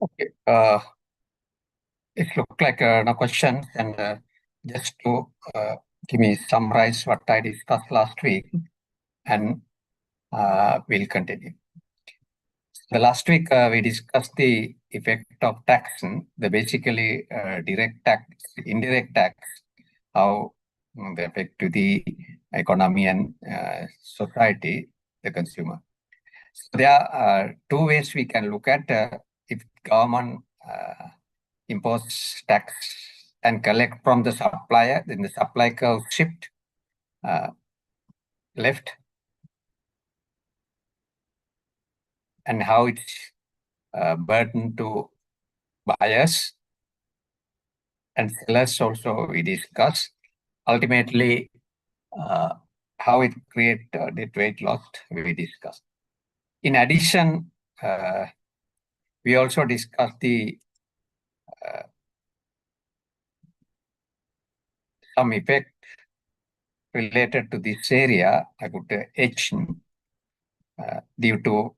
Okay. It looked like no questions, and just to give me summarize what I discussed last week, and we'll continue. The last week we discussed the effect of tax, the basically direct tax, indirect tax, how they affect to the economy and society, the consumer. So there are two ways we can look at if government impose tax and collect from the supplier, then the supply curve shift left, and how it's burden to buyers and sellers also we discuss. Ultimately, how it create the trade loss we discussed. In addition, we also discussed the some effect related to this area. I put H due to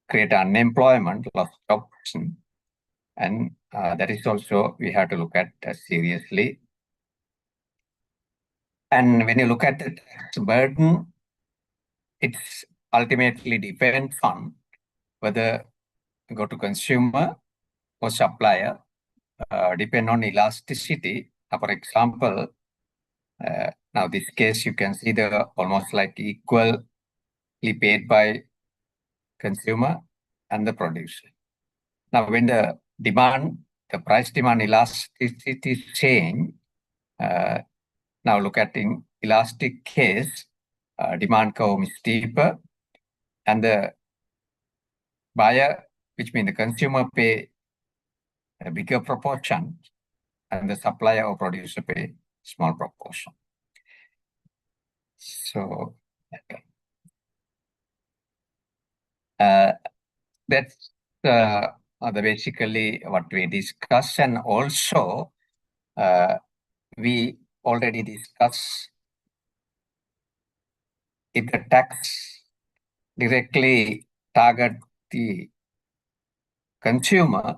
create unemployment, lost jobs, and that is also we have to look at seriously. And when you look at the tax burden, it's ultimately depends on whether go to consumer or supplier, depend on elasticity. For example, now this case you can see the almost like equally paid by consumer and the producer. Now when the demand, the price demand elasticity change, now look at in elastic case, demand curve is steeper, and the buyer, which means the consumer, pay a bigger proportion, and the supplier or producer pay small proportion. So that's basically what we discuss, and also we already discussed if the tax directly target the consumer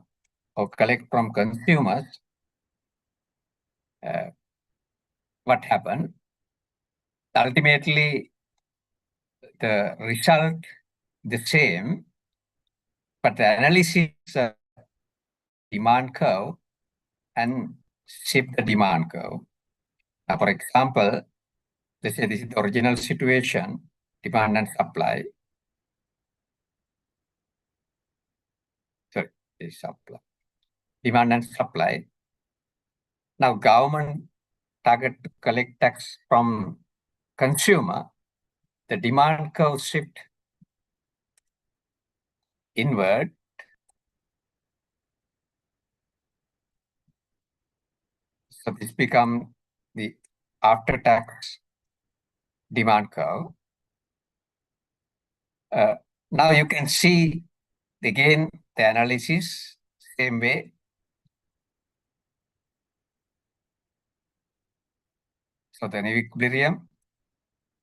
or collect from consumers, what happened? Ultimately, the result the same, but the analysis demand curve and shift the demand curve. Now, for example, let's say this is the original situation, demand and supply. Sorry, supply. Demand and supply. Now, government target to collect tax from consumer, the demand curve shift inward. So this become the after-tax demand curve. Now you can see again the analysis same way. So the equilibrium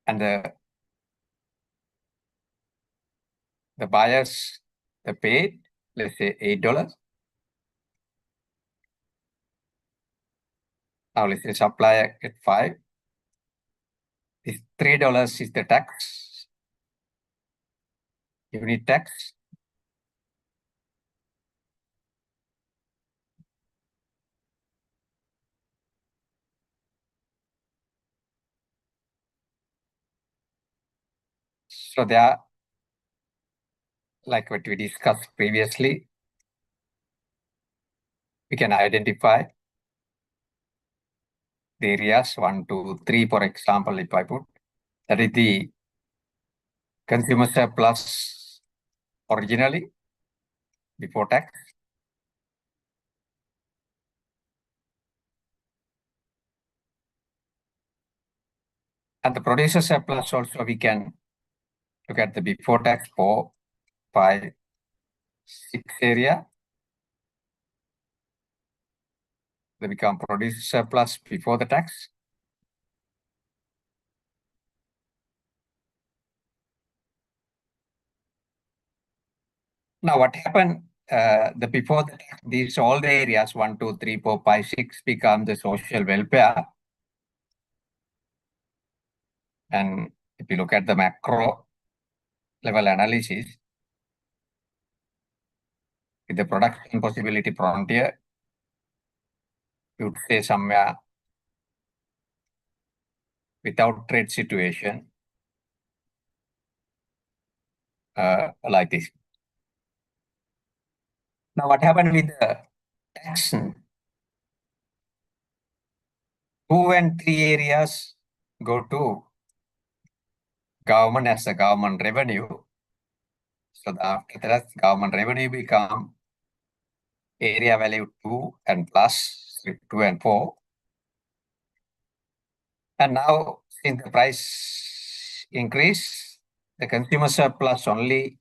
and the buyers, the paid, let's say $8. Now let's say supplier at 5. This $3 is the tax, unit tax. So they are like what we discussed previously. We can identify the areas 1, 2, 3, for example, if I put that is the consumer surplus originally before tax. And the producer surplus also we can look at the before tax 4, 5, 6 area. They become producer surplus before the tax. Now what happened the before the tax, these all the areas 1, 2, 3, 4, 5, 6 become the social welfare. And if you look at the macro level analysis, with the production possibility frontier, you would say somewhere without trade situation like this. Now, what happened with the tax? 2 and 3 areas go to government as a government revenue. So after that, government revenue become area value 2 and plus 2 and 4. And now, since the price increase, the consumer surplus only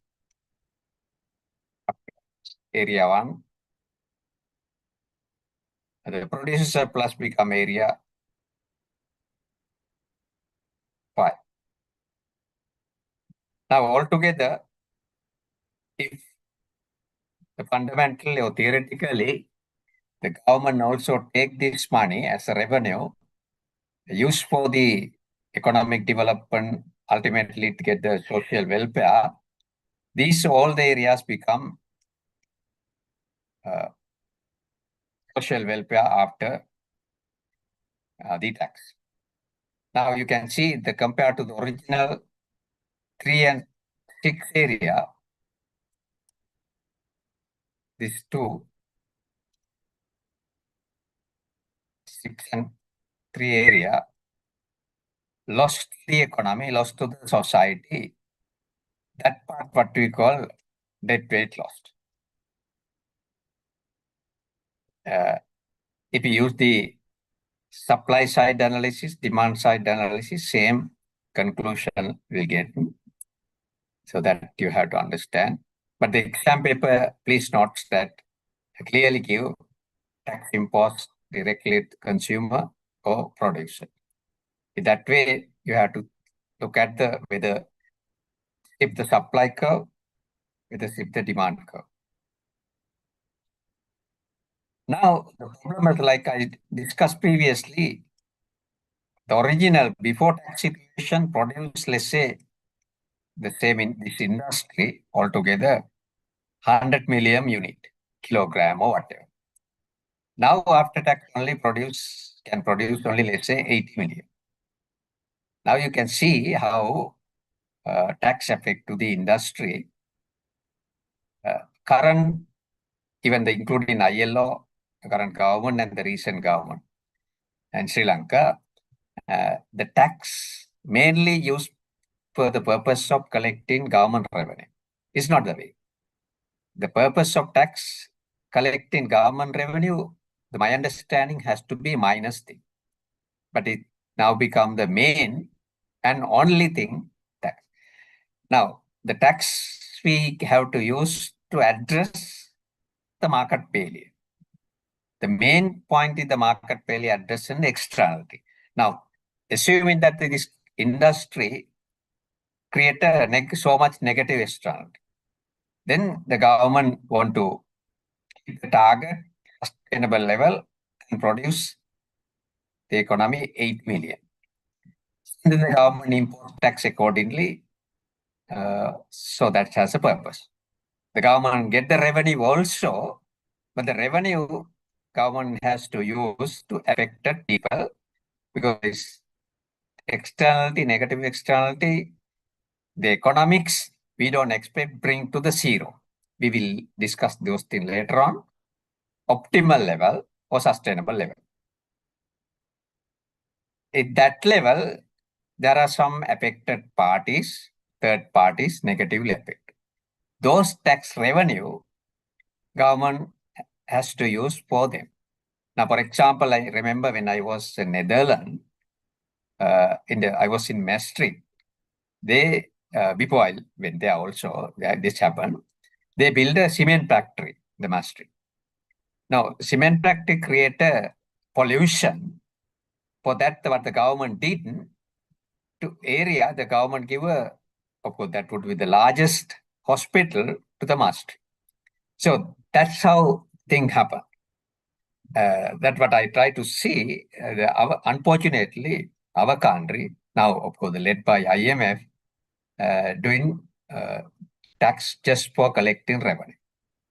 area 1. And the producer surplus become area 5. Now, altogether, if the fundamentally or theoretically, the government also take this money as a revenue, used for the economic development, ultimately to get the social welfare, these all the areas become social welfare after the tax. Now you can see the compared to the original 3 and 6 area, these two, 6 and 3 area, lost the economy, lost to the society. That part what we call dead weight lost. If you use the supply side analysis, demand side analysis, same conclusion will get. So that you have to understand. But the exam paper, please note that clearly give tax imposed directly to consumer or producer. In that way, you have to look at the whether if the supply curve, whether if the demand curve. Now, the problem is like I discussed previously, the original before tax situation produced, let's say, the same in this industry altogether, 100 million unit, kilogram or whatever. Now, after tax can produce only, let's say, 80 million. Now you can see how tax affect to the industry. Current, even including ILO, current government and the recent government and Sri Lanka, the tax mainly used for the purpose of collecting government revenue. It's not the way. The purpose of tax collecting government revenue, my understanding has to be minus thing. But it now become the main and only thing tax. Now, the tax we have to use to address the market failure. The main point is the market failure addressing the externality. Now, assuming that this industry create so much negative externality, then the government want to keep the target sustainable level and produce the economy 8 million. And then the government impose tax accordingly. So that has a purpose. The government get the revenue also, but the revenue government has to use to affected people because externality, negative externality, the economics, we don't expect bring to the zero. We will discuss those things later on. Optimal level or sustainable level. At that level, there are some affected parties, third parties negatively affected. Those tax revenue, government has to use for them. Now, for example, I remember when I was in Netherlands, I was in Maastricht. They, before I went there also, this happened. They built a cement factory, the Maastricht. Now, cement factory created pollution. For that, what the government did, to area, the government gave of course, that would be the largest hospital to the Maastricht. So that's how things happen. That's what I try to see. Unfortunately, our country, now, of course, led by IMF, doing tax just for collecting revenue.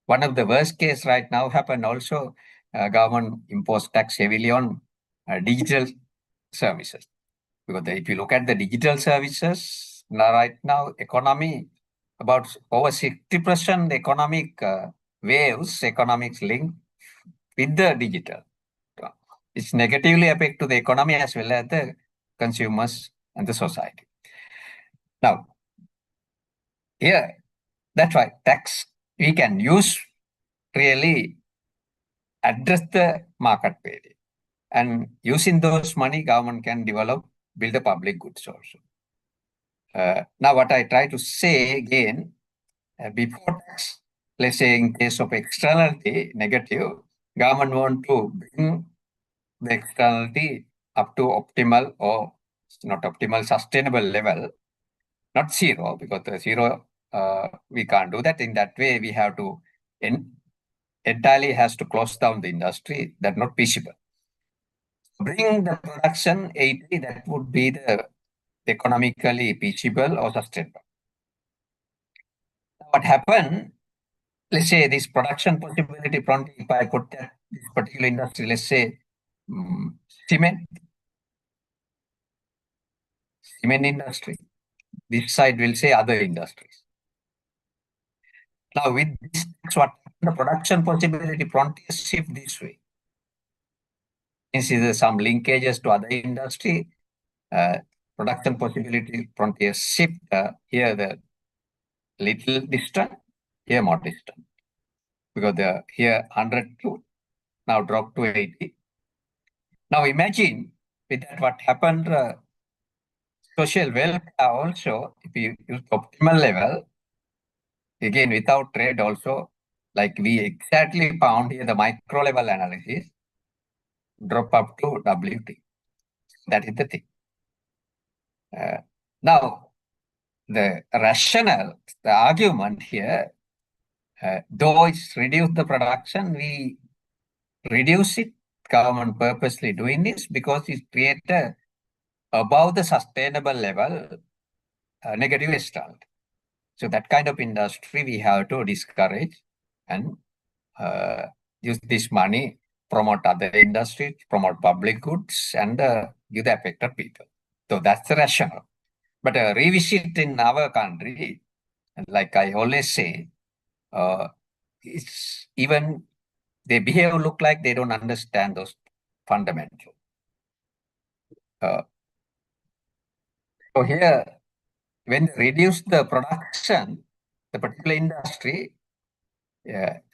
One of the worst case right now happened also, government imposed tax heavily on digital services. Because if you look at the digital services, now, right now, economy, about over 60% economic waves, economics link with the digital. It's negatively affect to the economy as well as the consumers and the society. Now, here, that's why tax we can use really address the market value. And using those money, government can develop, build the public goods also. Now, what I try to say again, before tax, let's say in case of externality, negative, government want to bring the externality up to optimal or not optimal, sustainable level, not zero, because the zero, we can't do that. In that way, we have to entirely has to close down the industry. That's not feasible. Bring the production 80, that would be the economically feasible or sustainable. What happened, let's say this production possibility front, if I put that this particular industry, let's say cement industry. This side will say other industries. Now with this, what the production possibility frontier shift this way. Since there some linkages to other industry, production possibility frontier shift here the little distant, here more distant. Because the here 100 to now drop to 80. Now imagine with that what happened, social welfare also, if you use optimal level, again without trade also, like we exactly found here the micro level analysis, drop up to WT. That is the thing. Now, the rationale, the argument here, though it's reduce the production, we reduce it. Government purposely doing this because it creates above the sustainable level negative externality. So that kind of industry we have to discourage and use this money, promote other industries, promote public goods, and give the affected people. So that's the rationale. But revisit in our country, like I always say, it's even they behave look like they don't understand those fundamentals. So here, when they reduce the production, the particular industry,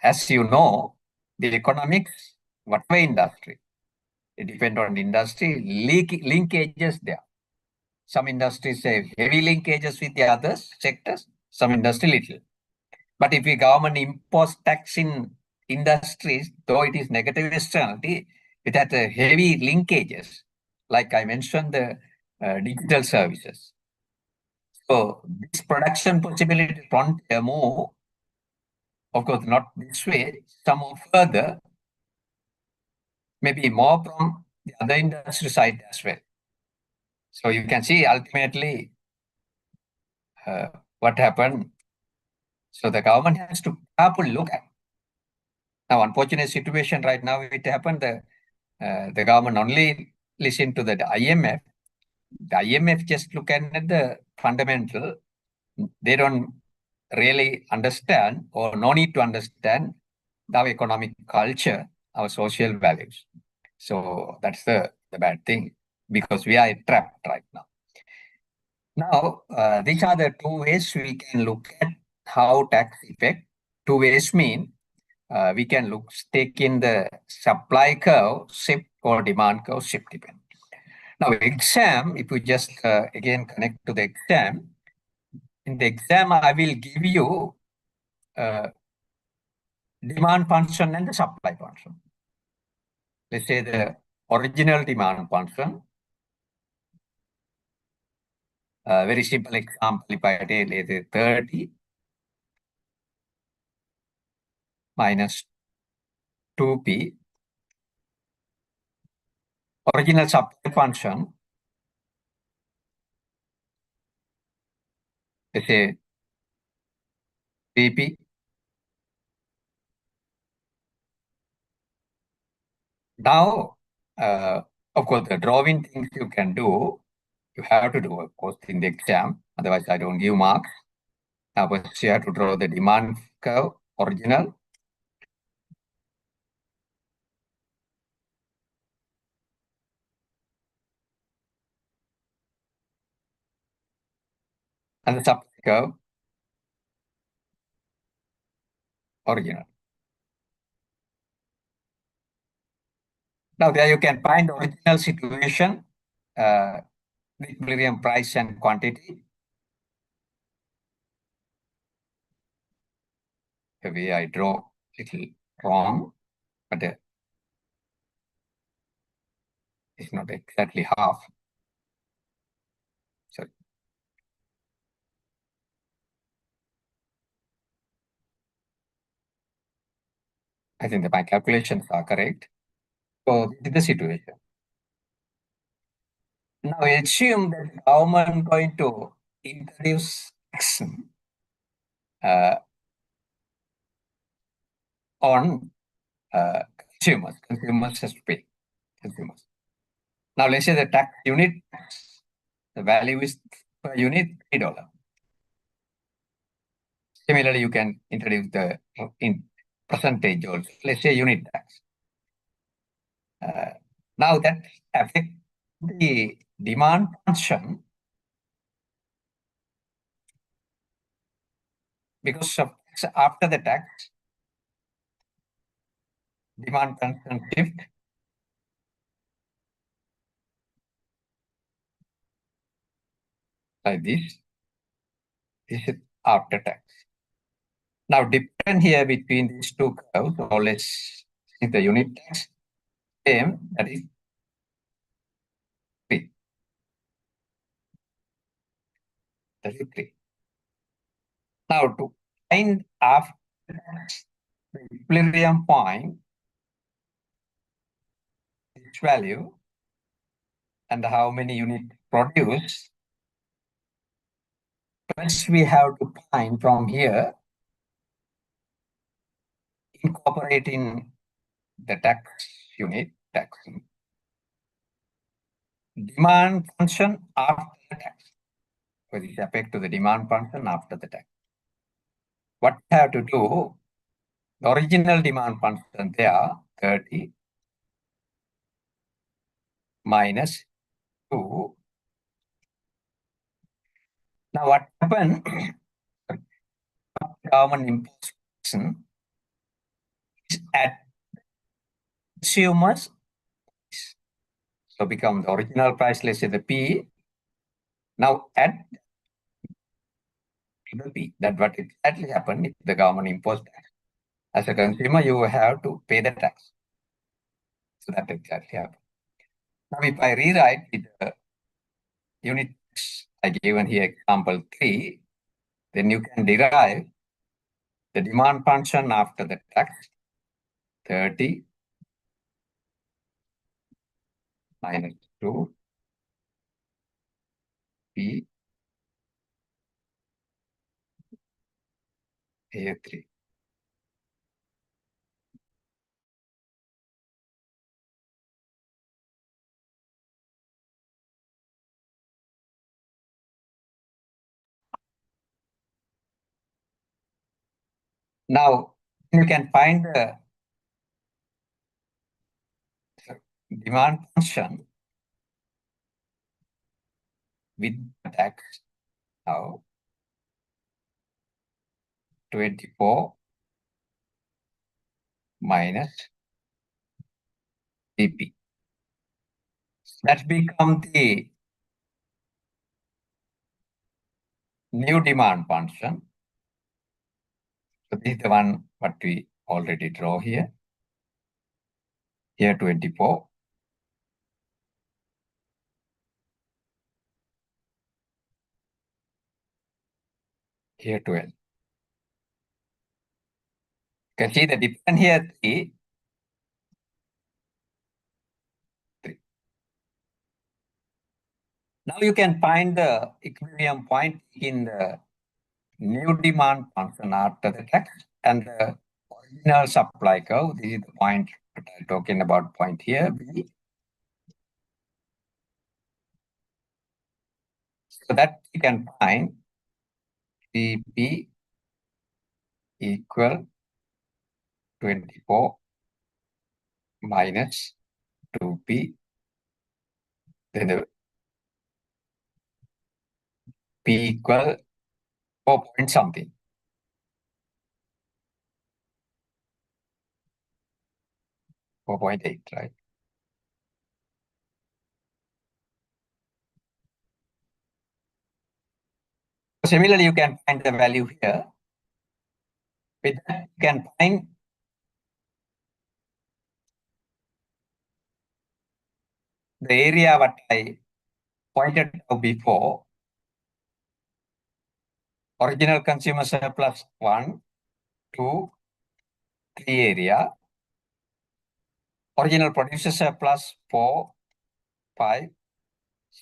as you know, the economics, whatever industry, it depends on the industry, linkages there. Some industries have heavy linkages with the other sectors, some industry little. But if the government impose tax in industries, though it is negative externality, it has heavy linkages. Like I mentioned, the digital services. So this production possibility front move, of course, not this way, some further, maybe more from the other industry side as well. So you can see ultimately what happened. So the government has to carefully look at. Now, unfortunate situation right now, it happened, the government only listen to the IMF. The IMF just look at the fundamental. They don't really understand or no need to understand our economic culture, our social values. So that's the bad thing because we are trapped right now. Now, these are the two ways we can look at how tax affect. Two ways mean we can take in the supply curve, shift or demand curve, shift depend. Now, exam, if you just again connect to the exam, in the exam, I will give you demand function and the supply function. Let's say the original demand function. Very simple example, if I take let's say 30, minus 2p. Original supply function is a 3p. Now, of course, the drawing things you can do, you have to do, of course, in the exam. Otherwise, I don't give marks. Now, first you have to draw the demand curve, original. And the supply curve, original. Now, there you can find the original situation, the equilibrium price and quantity. The way I draw little wrong, but it's not exactly half. Sorry. I think that my calculations are correct. So this is the situation. Now assume that the government going to introduce tax on consumers. Consumers has to pay. Consumers. Now let's say the tax unit, the value is per unit $3. Similarly, you can introduce the in percentage also. Let's say unit tax. Now that affect the demand function because of after the tax, demand function shift like this. This is after tax. Now depend here between these two curves, or let's see the unit tax, same, that is 3. That is 3. Now to find after tax, the equilibrium point, its value, and how many units produced, first we have to find from here, incorporating the tax unit, tax demand function after the tax. With respect to the demand function after the tax. What we have to do, the original demand function there, 30 minus 2. Now what happened, government imposition is at consumers, so become the original price, let's say the P, now add the P. That's what exactly happened if the government imposed tax. As a consumer, you have to pay the tax. So that exactly happened. Now if I rewrite the units I given here, example 3, then you can derive the demand function after the tax, 30 minus 2 P A3. Now you can find the demand function with the tax now 24 minus CP. That becomes the new demand function. So this is the one what we already draw here. Here 24. Here 12. can see the difference here 3. Now you can find the equilibrium point in the new demand function after the tax and the original supply curve. This is the point that I'm talking about, point here, B. So that you can find CP equal 24 minus 2P. Then the P equal 4 point something. 4.8, right? Similarly, you can find the value here. With that, you can find the area what I pointed out before. Original consumer surplus 1, 2, 3 area. Original producer surplus 4, 5,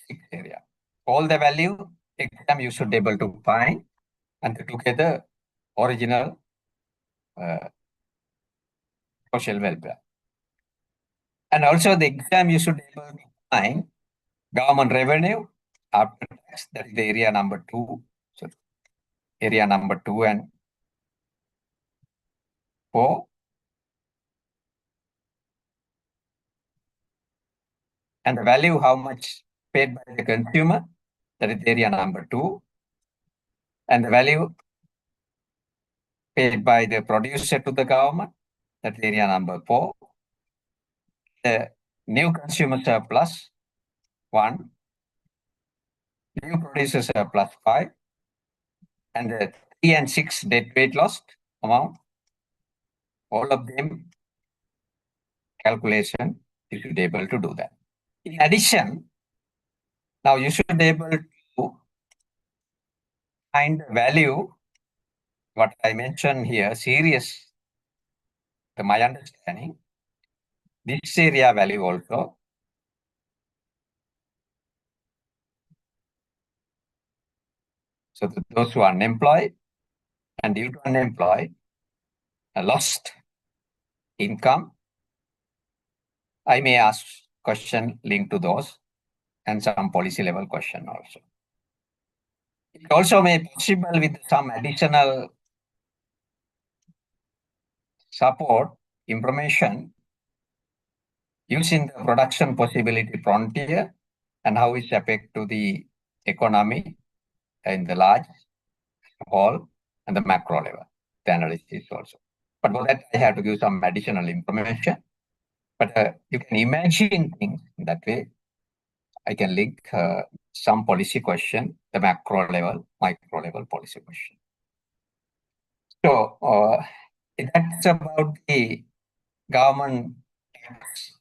6 area. All the value exam you should be able to find, and together original social welfare. And also the exam you should be able to find government revenue after tax, that is the area number 2. So area number 2 and 4. And the value how much paid by the consumer, that is area number 2. And the value paid by the producer to the government, that's area number 4. The new consumer surplus 1, new producer surplus 5, and the 3 and 6 debt weight loss amount, all of them calculation, you should be able to do that. In addition, now you should be able to find the value, what I mentioned here, serious, my understanding, this area value also. So those who are unemployed and due to unemployed, lost income, I may ask question linked to those and some policy level question also. It also may be possible with some additional support information using the production possibility frontier and how it affect to the economy in the large, small, and the macro level, the analysis also. But for that, I have to give some additional information. But you can imagine things that way. I can link some policy question, the macro level, micro level policy question. So that's about the government tax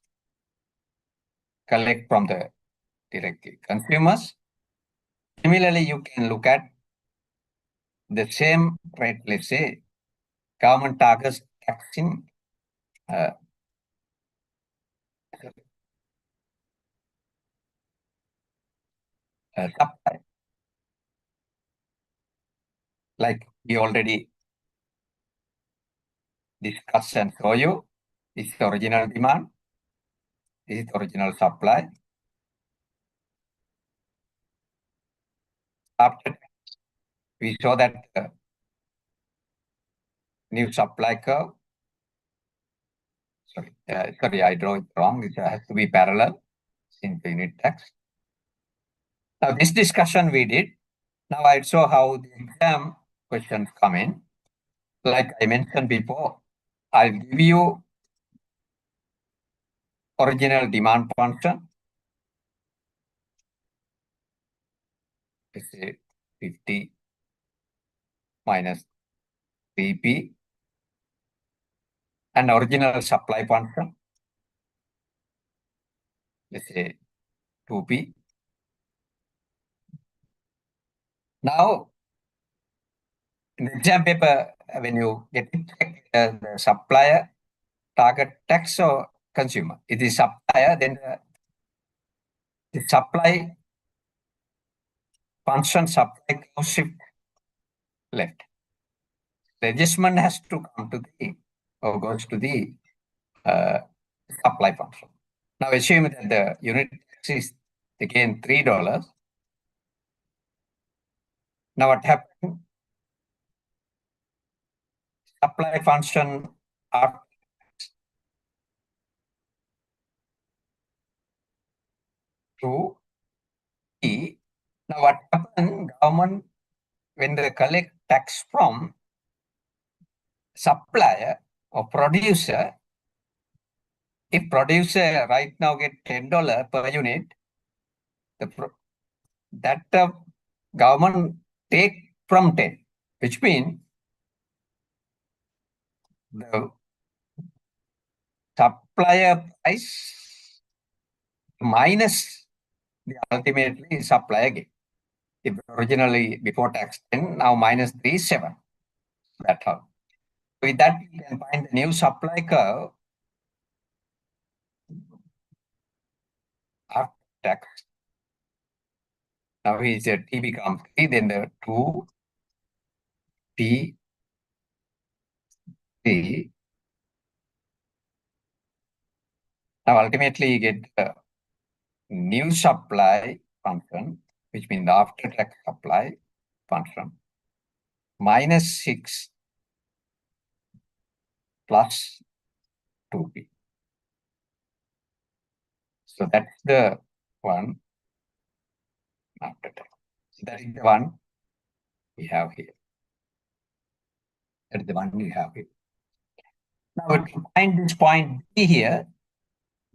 collect from the directly consumers. Similarly, you can look at the same rate, let's say, government targets taxing supply. Like we already discussed and show you, this is the original demand, this is the original supply. After we show that new supply curve. Sorry, I draw it wrong. It has to be parallel in the unit text. Now this discussion we did. Now I show how the exam questions come in. Like I mentioned before, I'll give you original demand function. Let's say 50 minus 3P and original supply function. Let's say 2P. Now, In the exam paper, when you get it, the supplier, target tax or consumer. It is supplier, then the supply function supply curve shift left. The adjustment has to come to the or goes to the supply function. Now assume that the unit tax is again $3. Now what happened? Supply function after to E. Now what happened? Government, when they collect tax from supplier or producer, if producer right now get $10 per unit, that government take from 10, which means the supplier price minus the ultimately supplier gain. If originally before tax 10, now minus 3 is 7. That's how. With that, you can find the new supply curve after tax. Now he said T becomes 3, then the 2 T 3. Now ultimately you get the new supply function, which means the after tax supply function, minus 6 plus 2p. So that's the one after tax. So that is the one we have here. That is the one we have here. Now to find this point B here,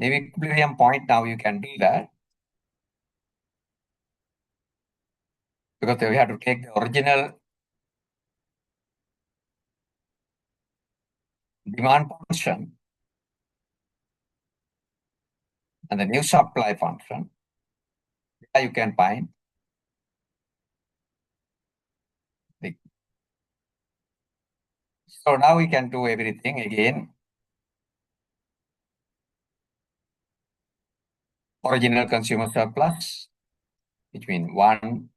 the equilibrium point, now you can do that. Because we have to take the original demand function and the new supply function. There you can find the. So now we can do everything again. Original consumer surplus, which means 1,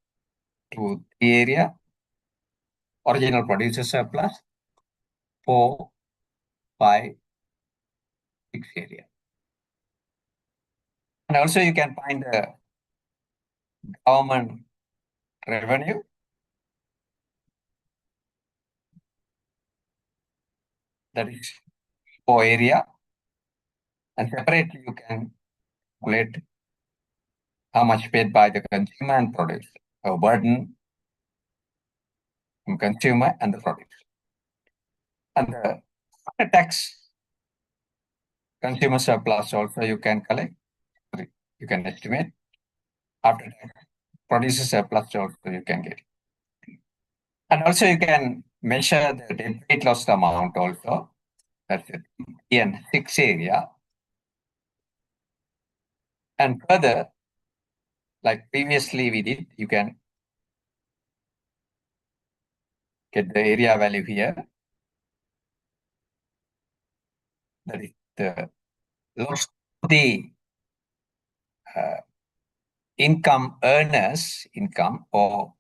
2, 3 area. Original producer surplus, 4, 5, 6 area. And also you can find the government revenue. That is 4 area. And separately you can calculate how much paid by the consumer and producer. A burden from consumer and the producer. And the after tax consumer surplus also you can collect, you can estimate. After tax producer surplus also you can get. And also you can measure the debt weight loss amount also. That's it. And 6 area. And further, like previously we did, you can get the area value here. That is the loss of the income earners income, or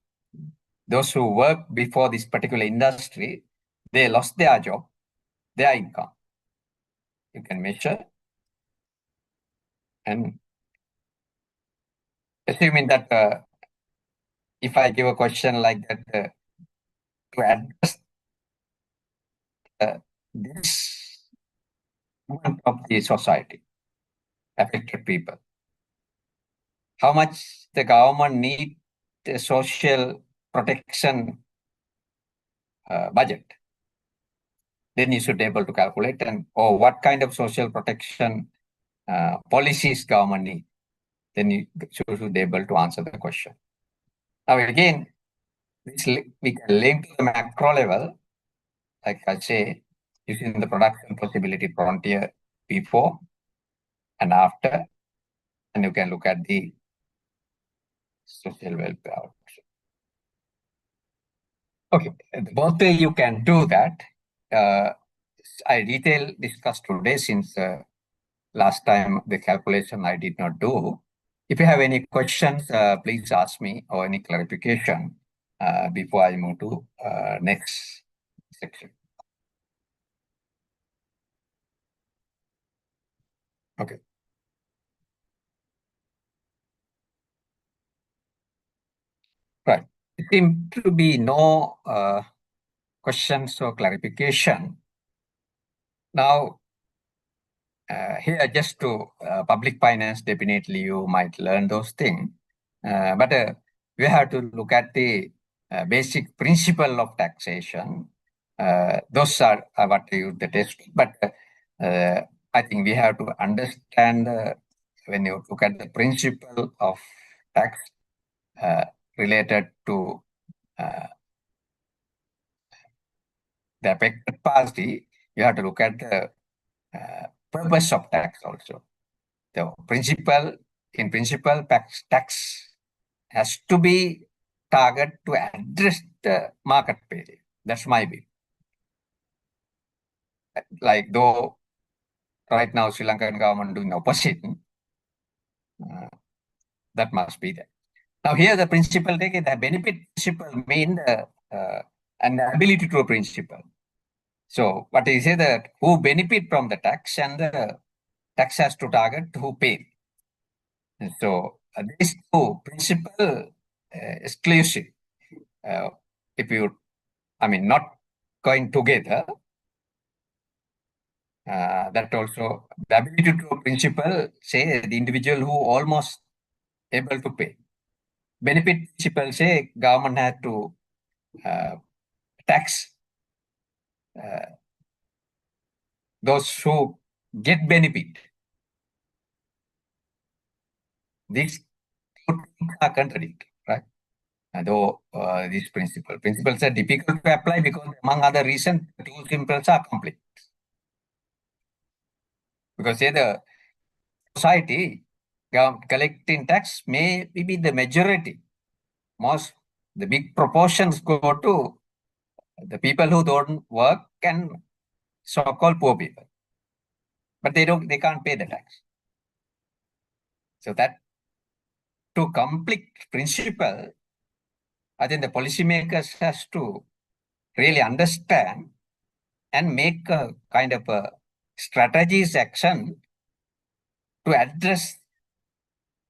those who work before this particular industry, they lost their job, their income. You can measure. And assuming that if I give a question like that, to address this segment of the society, affected people, how much the government need the social protection budget, then you should be able to calculate, and or what kind of social protection policies government need, then you should be able to answer the question. Now again, this we can link to the macro level, like I say, using the production possibility frontier before and after, and you can look at the social welfare. Okay, both way you can do that. I detail discussed today since last time the calculation I did not do. If you have any questions, please ask me or any clarification before I move to next section. Okay. Right. It seems to be no questions or clarification. Now, here just to public finance, definitely you might learn those things. But we have to look at the basic principle of taxation. Those are what I use the test. But I think we have to understand when you look at the principle of tax related to the affected party, you have to look at the purpose of tax also. The principle, in principle, tax has to be target to address the market failure. That's my view. Like though right now Sri Lankan government doing opposite, that must be there. Now here the principle, the benefit principle mean an ability to a principle. So what I say that who benefit from the tax and the tax has to target who pay. And so these two principle exclusive. If you, I mean, not going together, that also the ability to principle say the individual who almost able to pay. Benefit principle say government has to tax those who get benefit. These two things are contradictory, right? Though these principles are difficult to apply because among other reasons, two principles are complete. Because say the society collecting tax may be the majority. Most the big proportions go to the people who don't work and so-called poor people, but they can't pay the tax. So that to complete principle, I think the policymakers has to really understand and make a kind of a strategies action to address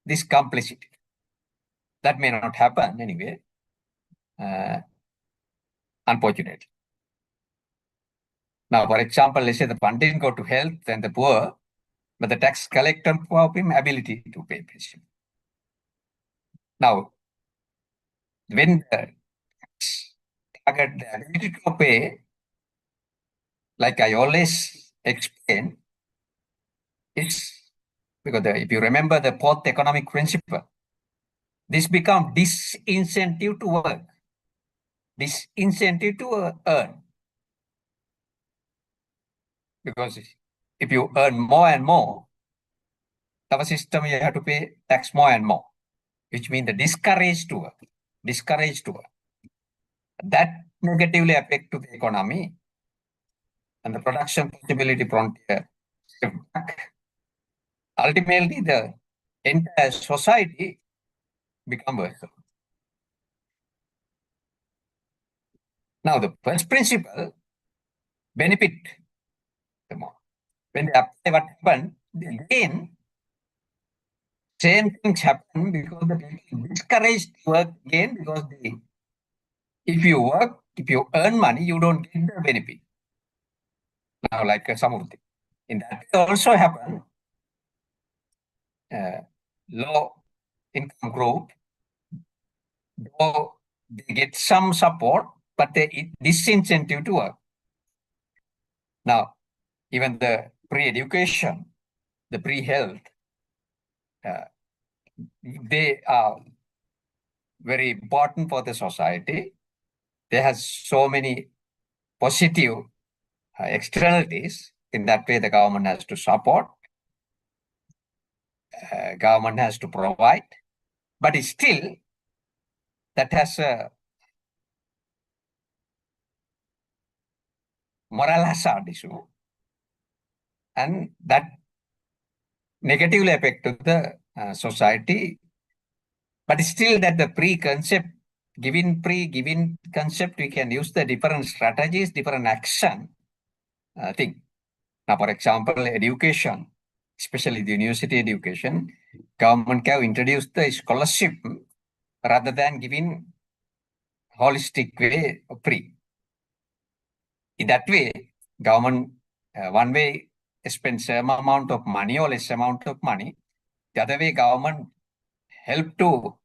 this complexity. That may not happen anyway, unfortunately. Now, for example, let's say the funding go to health and the poor, but the tax collector have him ability to pay principal. Now, when the tax target the ability to pay, like I always explain, it's because if you remember the fourth economic principle, this becomes disincentive to work, disincentive to earn. Because if you earn more and more, our system you have to pay tax more and more, which means the discourage to work, discourage to work. That negatively affect to the economy and the production possibility frontier. Ultimately, the entire society become worse. Now, the first principle, benefit the more. When they apply what happened, again, same things happen because the people discouraged work again because if you work, if you earn money, you don't get the benefit. Now, like Samurti. In that also happen, low income group, though they get some support, but they disincentive to work. Now, even the pre-education, the pre-health, they are very important for the society. They have so many positive externalities. In that way, the government has to support, government has to provide, but still that has a moral hazard issue, and that negatively affect to the society. But still, that the pre-concept, given concept, we can use the different strategies, different action thing. Now, for example, education, especially the university education, government can introduce the scholarship rather than giving holistic way free. In that way, government one way spends some amount of money or less amount of money. The other way, government help to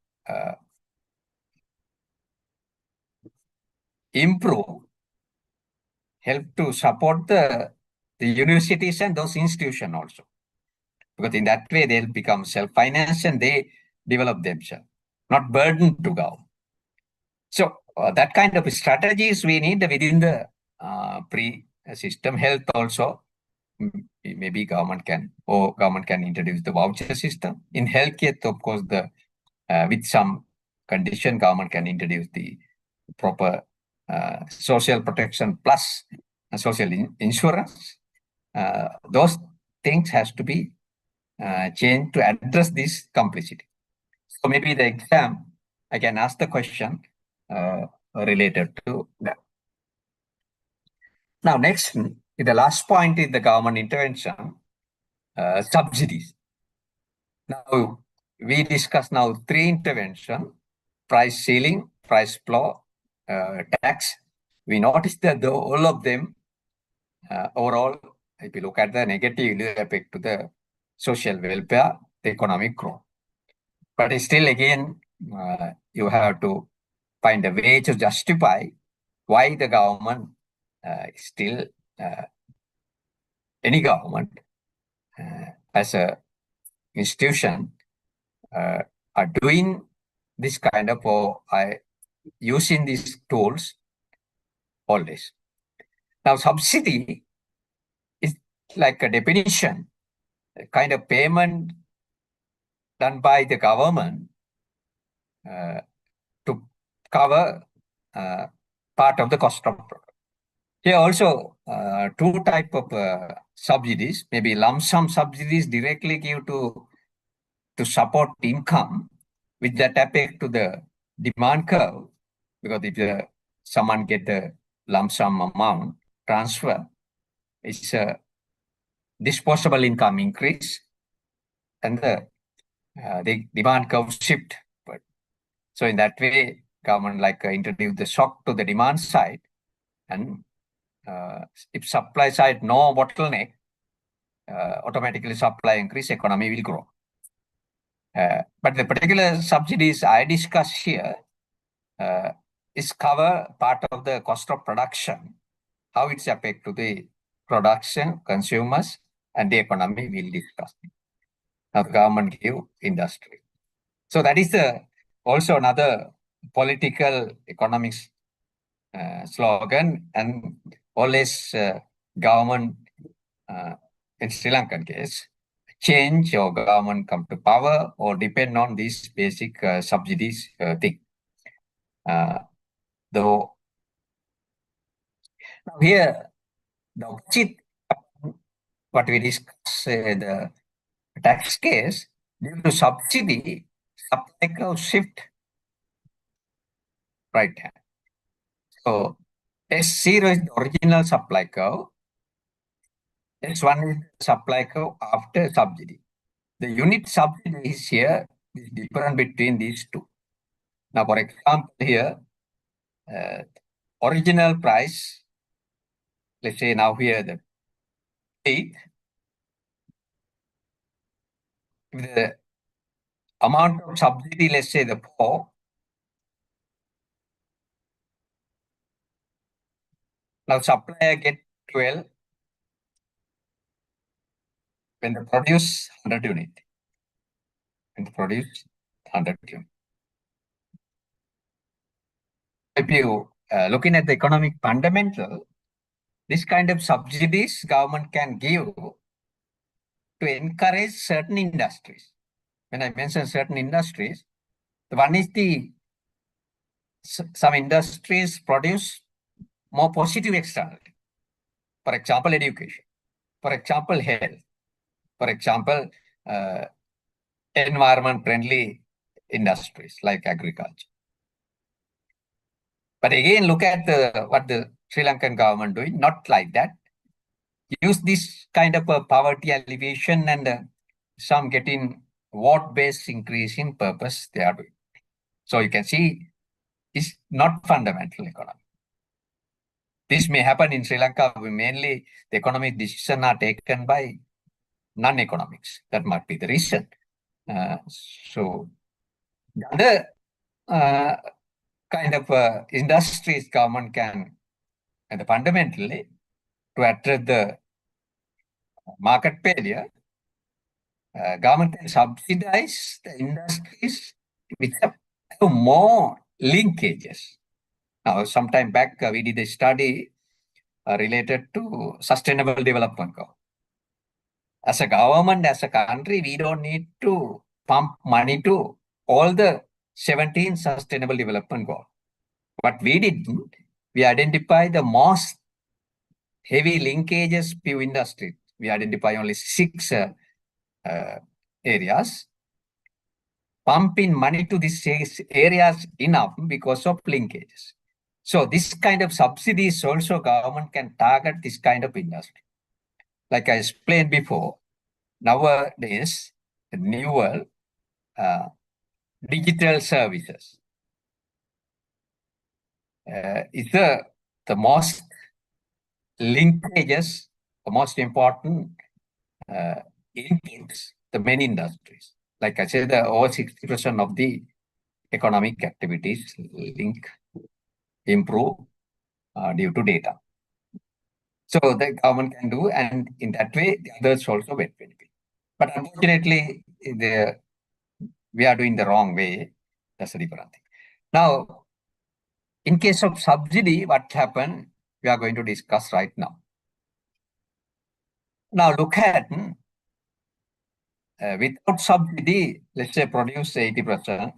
improve, help to support the universities and those institutions also. Because in that way, they'll become self-financed and they develop themselves, not burden to government. So that kind of strategies we need within the pre-system health also. Maybe government can introduce the voucher system. In healthcare, of course, with some condition, government can introduce the proper social protection plus social insurance. Those things has to be changed to address this complexity. So maybe the exam, I can ask the question related to that. Now, next, the last point is the government intervention, subsidies. Now, we discuss now 3 intervention: price ceiling, price floor, tax. We noticed that all of them overall, if you look at the negative effect to the social welfare, the economic growth. But still, again, you have to find a way to justify why the government still, any government as a institution are doing this kind of, or using these tools always. Now, subsidy is like a definition, a kind of payment done by the government to cover part of the cost of product. Here also 2 type of subsidies, maybe lump sum subsidies directly give to support income, with that affect to the demand curve, because if someone get the lump sum amount transfer, it's a disposable income increase and the demand curve shift. So in that way, government introduce the shock to the demand side, and if supply side no bottleneck, automatically supply increase, economy will grow. But the particular subsidies I discuss here is cover part of the cost of production, how it's affect to the production, consumers, and the economy will discuss. Now the government give industry. So that is also another political economics slogan, and always government in Sri Lankan case, change or government come to power or depend on these basic subsidies thing. Though now here, the opposite, what we discuss, the tax case, due to subsidy, supply curve shift right hand. So S0 is the original supply curve. S1 is the supply curve after subsidy. The unit subsidy is here, is different between these two. Now, for example, here, original price, let's say now here the 8, the amount of subsidy, let's say the 4, now supplier get 12 when they produce 100 unit. When they produce 100 unit. If you looking at the economic fundamental, this kind of subsidies government can give to encourage certain industries. When I mention certain industries, the one is some industries produce more positive externality. For example, education. For example, health. For example, environment-friendly industries like agriculture. But again, look at what the Sri Lankan government doing. Not like that. Use this kind of a poverty alleviation and some getting vote-based increase in purpose they are doing. So you can see it's not fundamental economy. This may happen in Sri Lanka. Mainly, the economic decisions are taken by non-economics. That might be the reason. So the other kind of industries government can, and fundamentally, to address the market failure, government can subsidize the industries which have more linkages. Now, some time back, we did a study related to sustainable development goal. As a government, as a country, we don't need to pump money to all the 17 sustainable development goals. What we did, we identified the most heavy linkages to industry. We identify only 6 areas. Pumping money to these 6 areas enough because of linkages. So this kind of subsidies also government can target this kind of industry. Like I explained before, nowadays, the newer digital services is the most linkages, the most important inputs, the main industries. Like I said, over 60% of the economic activities link, improve due to data. So the government can do, and in that way, the others also benefit. But unfortunately, we are doing the wrong way. That's a different thing. Now, in case of subsidy, what happened, we are going to discuss right now. Now, look at without subsidy, let's say produce 80%,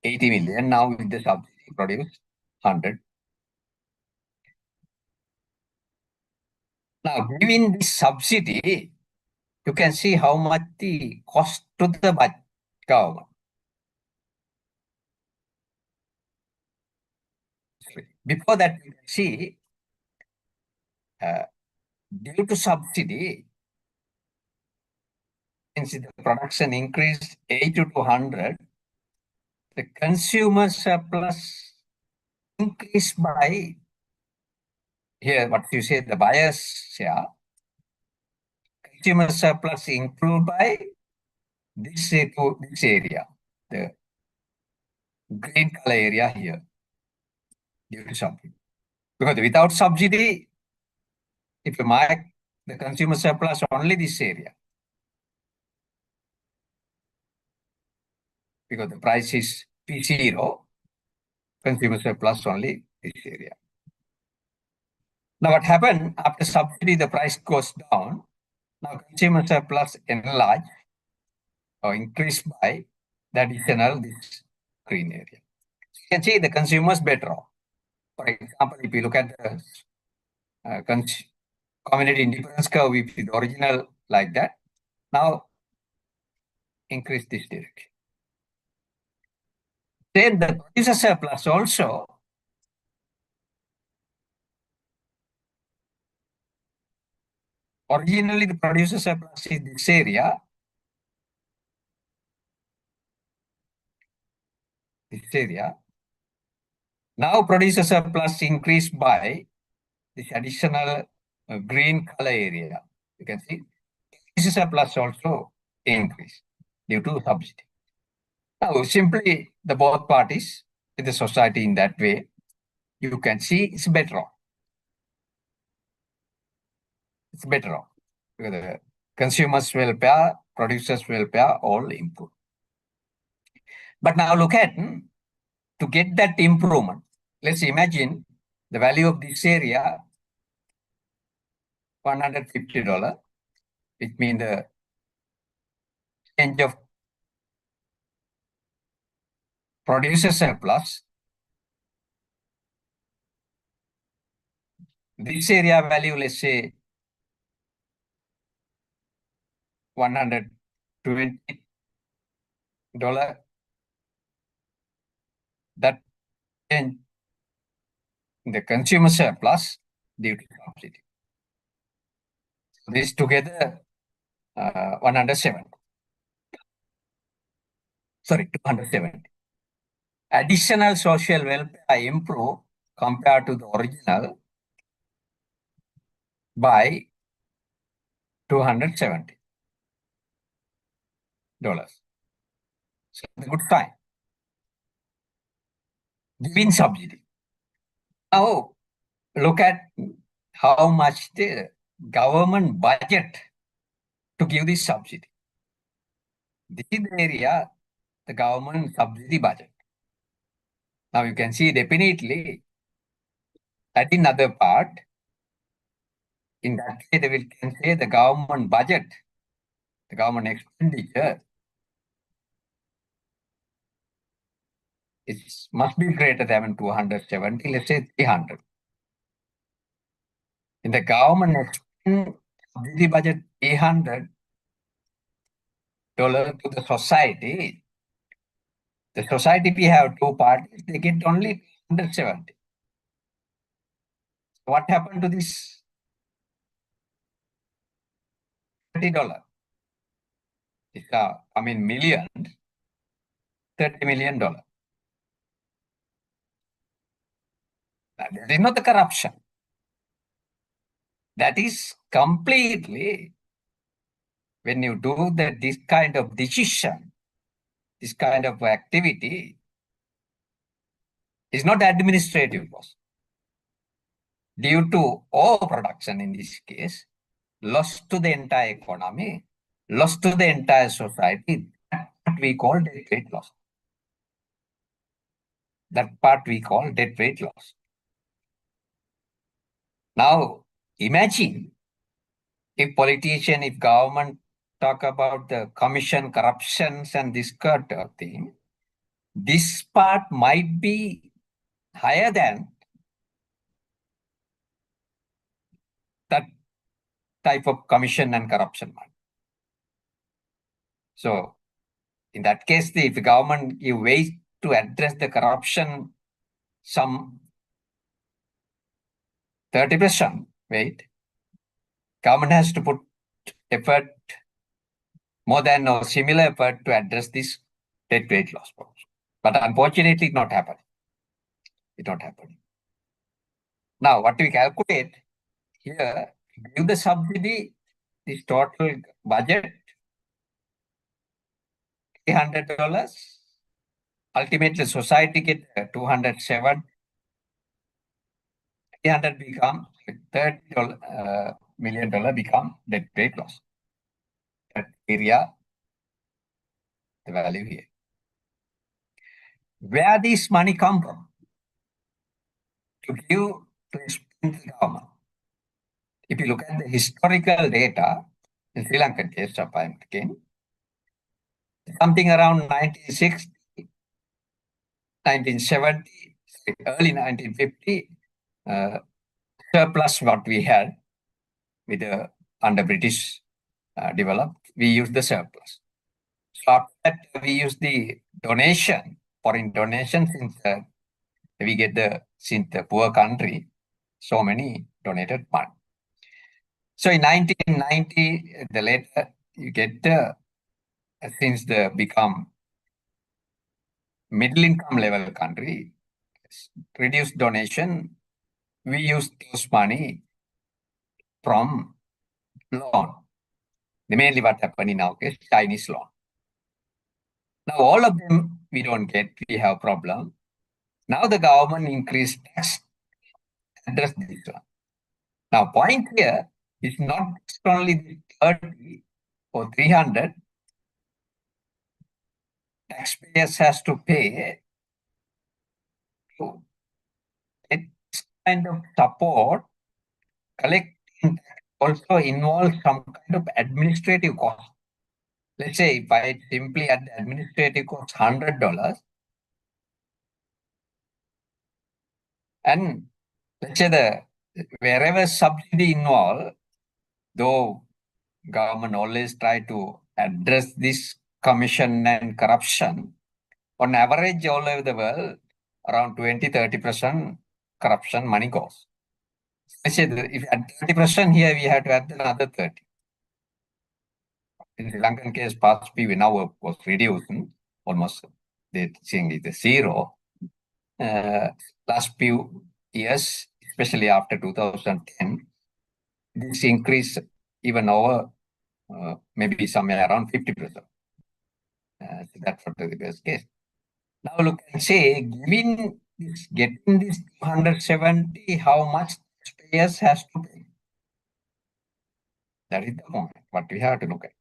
80 million. Now with the subsidy, produce 100. Now, giving this subsidy, you can see how much the cost to the government. Before that, you can see due to subsidy, since the production increased 80 to 100, the consumer surplus increased by, here what you say, the buyer's share, consumer surplus improved by this area, the green color area here, due to subsidy. Because without subsidy, if you mark the consumer surplus only this area, because the price is P0, consumer surplus only this area. Now what happened after subsidy, the price goes down. Now consumer surplus enlarged or increased by the additional this green area. So you can see the consumers better off. For example, if you look at the community indifference curve, if it's original like that, now increase this direction. Then the producer surplus also originally the producer surplus is this area. This area. Now producer surplus increased by this additional green color area. You can see producer surplus also increase due to subsidy. Now simply the both parties in the society in that way, you can see it's better off. It's better off. Because the consumers welfare, producers welfare all improve. But now look at, to get that improvement, let's imagine the value of this area, $150, which means the change of producer surplus This area value, let's say $120, that change in the consumer surplus due to subsidy. This together 170. Sorry, 270. Additional social welfare improve compared to the original by $270. So it's a good sign. Giving subsidy. Now look at how much the government budget to give this subsidy. This is the area, the government subsidy budget. Now you can see definitely that in other part, in that case, we can say the government budget, the government expenditure, it must be greater than 270, let's say 300. In the government subsidy budget $300 to the society we have two parties, they get only 170. What happened to this $30? It's millions, $30 million. That is not the corruption. That is completely when you do this kind of decision, this kind of activity is not administrative loss. Due to overproduction in this case, loss to the entire economy, loss to the entire society, that we call debt rate loss. That part we call debt rate loss. Now, imagine if politician, if government talk about the commission corruptions and this kind of thing, this part might be higher than that type of commission and corruption. So in that case, if the government give ways to address the corruption, some 30% weight, government has to put effort more than or similar effort to address this debt rate loss problem. But unfortunately, it's not happening. It's not happening. Now, what we calculate here, give the subsidy, this total budget, $300. Ultimately, society get 207. 300 become $30 million become debt rate loss. That area, the value here. Where this money come from? To give to spend the government. If you look at the historical data in Sri Lankan case of I'm taking, something around 1960, 1970, early 1950, surplus what we had with the under British developed, we used the surplus. So after that, we use the donation, foreign donation, since we get since the poor country, so many donated money. So in 1990, the later you get since the become middle income level country, reduced donation, we use those money from loan. Mainly what happened in our case, Chinese loan. Now all of them we don't get, we have problem. Now the government increased tax, address this one. Now point here is not only the 30 or 300, taxpayers has to pay to get this kind of support. Collecting also involves some kind of administrative cost. Let's say if I simply add the administrative cost $100, and let's say the wherever subsidy involved, though government always try to address this commission and corruption, on average all over the world, around 20-30% corruption money goes. I said if at 30% here, we have to add another 30. In Sri Lankan case, past PV now was reducing almost, they're saying it's zero. Last few years, especially after 2010, this increase even over maybe somewhere around 50%. So that's what the best case. Now look and say, getting this 270, how much taxpayers has to pay? That is the point. What we have to look at.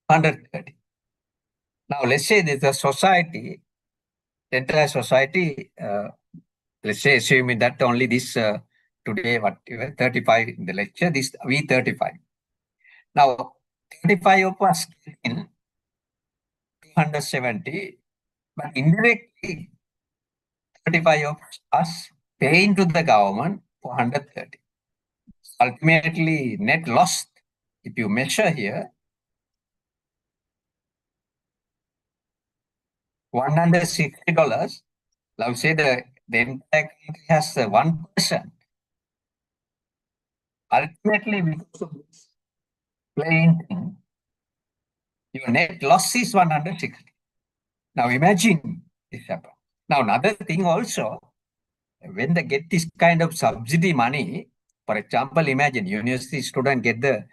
130. Now let's say there's a society, entire society, let's say assuming that only this today, what 35 in the lecture, this we 35. Now 35 of us in 270, but indirectly 35 of us paying to the government for 130. Ultimately, net loss, if you measure here, $160. Now say the entire country has 1%. Ultimately, because of this plain thing, your net loss is 160. Now imagine this happen. Now another thing also, when they get this kind of subsidy money, for example, imagine university student get the,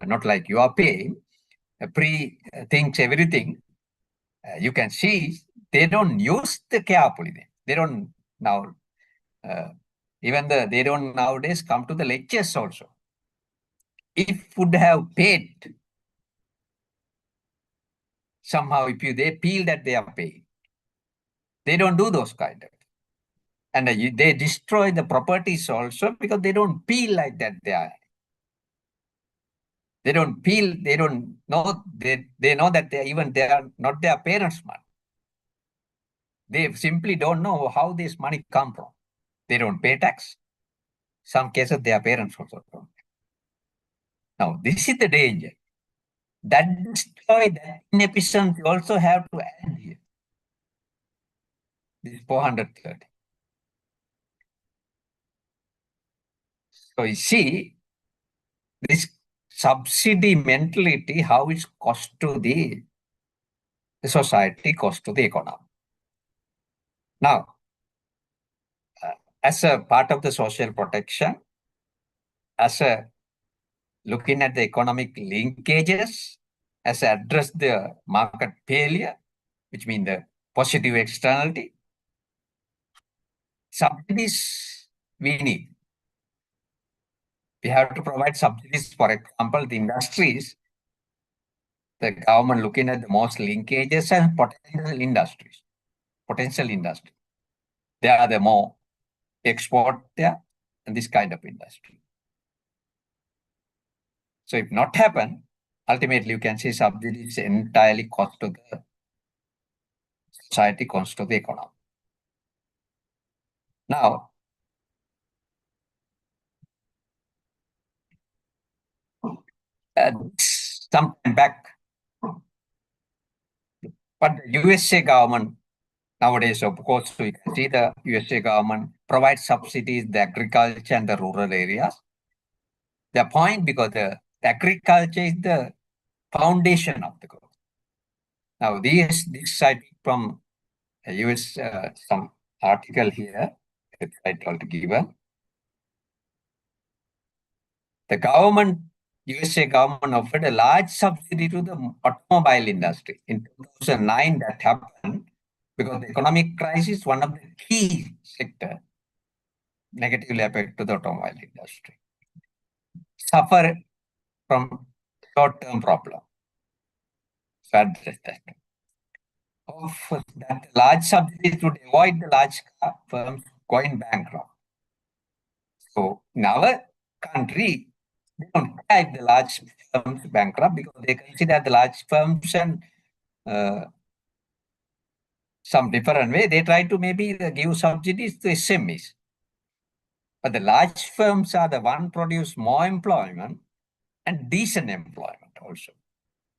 not like you are paying, pre things, everything, you can see they don't use the carefully. They don't now, even they don't nowadays come to the lectures also. If would have paid, somehow if they feel that they are paying, they don't do those kind of. And they destroy the properties also because they don't feel like that they are. They don't feel, they don't know, they know that they are not their parents' money. They simply don't know how this money come from. They don't pay tax. Some cases their parents also don't. Now, this is the danger. That destroy that inefficiency also have to add here. This 430. So you see, this subsidy mentality, how it's cost to the society, cost to the economy. Now, as a part of the social protection, as a looking at the economic linkages, as address the market failure, which means the positive externality, subsidies we need. We have to provide subsidies, for example, the industries, the government looking at the most linkages and potential industries. They are the more export there and this kind of industry. So if not happen, ultimately you can see subsidies entirely cost to the society, cost to the economy. Now, some time back, but the USA government nowadays, of course, we can see the USA government provides subsidies the agriculture and the rural areas. The point, because the agriculture is the foundation of the growth. Now, this side from US, some article here, website altogether. The government, USA government offered a large subsidy to the automobile industry. In 2009, that happened because the economic crisis, one of the key sector, negatively affected to the automobile industry. Suffer from short-term problem. So address that. Of that large subsidies would avoid the large firms going bankrupt. So in our country, they don't drive the large firms bankrupt because they consider the large firms and some different way. They try to maybe give subsidies to SMEs. But the large firms are the one produce more employment and decent employment also.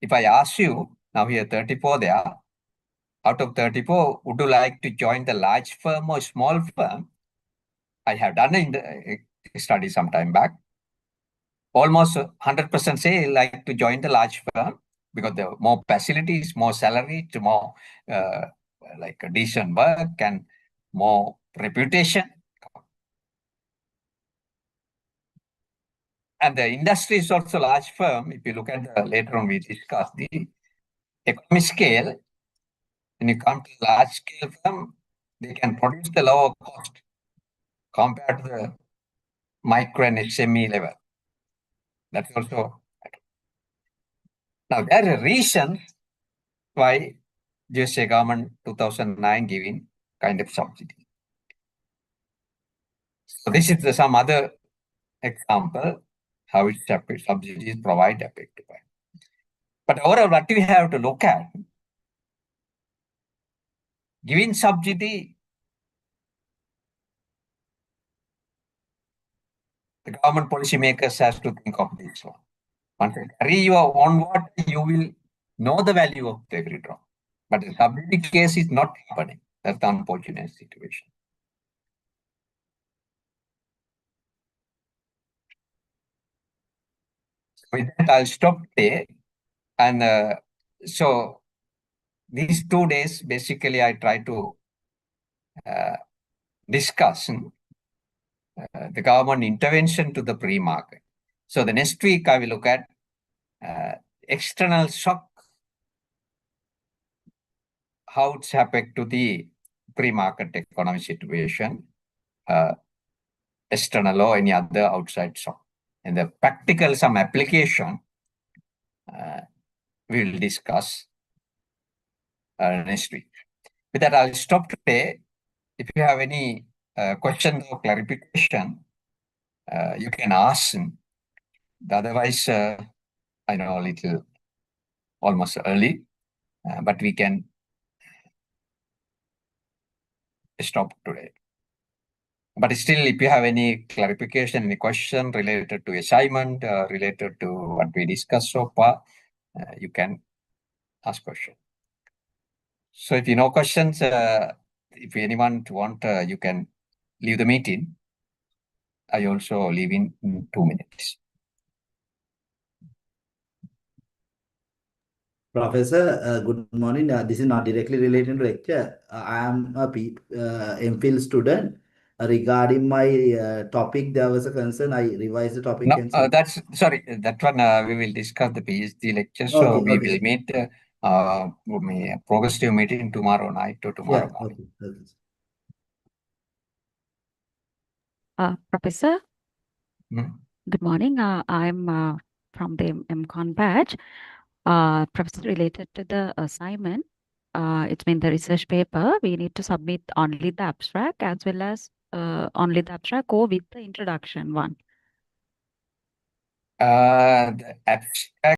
If I ask you, now here 34 there, out of 34, would you like to join the large firm or small firm? I have done a study some time back. Almost 100% say like to join the large firm because there are more facilities, more salary, more like a decent work and more reputation. And the industry is also large firm. If you look at later on, we discuss the economy scale. When you come to large scale firm, they can produce the lower cost compared to the micro and SME level. That's also. Now there are reasons why USA government 2009 giving kind of subsidy. So this is some other example how it's subsidies provide effective. But overall, what we have to look at, giving subsidy, the government policymakers has to think of this one. Once you carry your own water, you will know the value of every drop. But the subsidy case is not happening. That's the unfortunate situation. With that, I'll stop there. And so these 2 days, basically, I try to discuss the government intervention to the pre-market. So the next week, I will look at external shock, how it's happened to the pre-market economic situation, external or any other outside shock. And the practical some application we will discuss next week. With that, I'll stop today. If you have any questions or clarification, you can ask. Otherwise, I know a little almost early, but we can stop today. But still, if you have any clarification, any question related to assignment, related to what we discussed so far, you can ask question. So if you know questions, if anyone want, you can leave the meeting. I also leave in 2 minutes. Professor, good morning. This is not directly related to lecture. I am a MPhil student. Regarding my topic, there was a concern. I revised the topic. No, that's sorry. That one we will discuss the PhD lecture. So Okay, we will meet progressive meeting tomorrow night or tomorrow morning. Professor, good morning. I'm from the MECON batch. Professor, related to the assignment, it's been the research paper. We need to submit only the abstract as well as only the abstract go with the introduction one. The abstract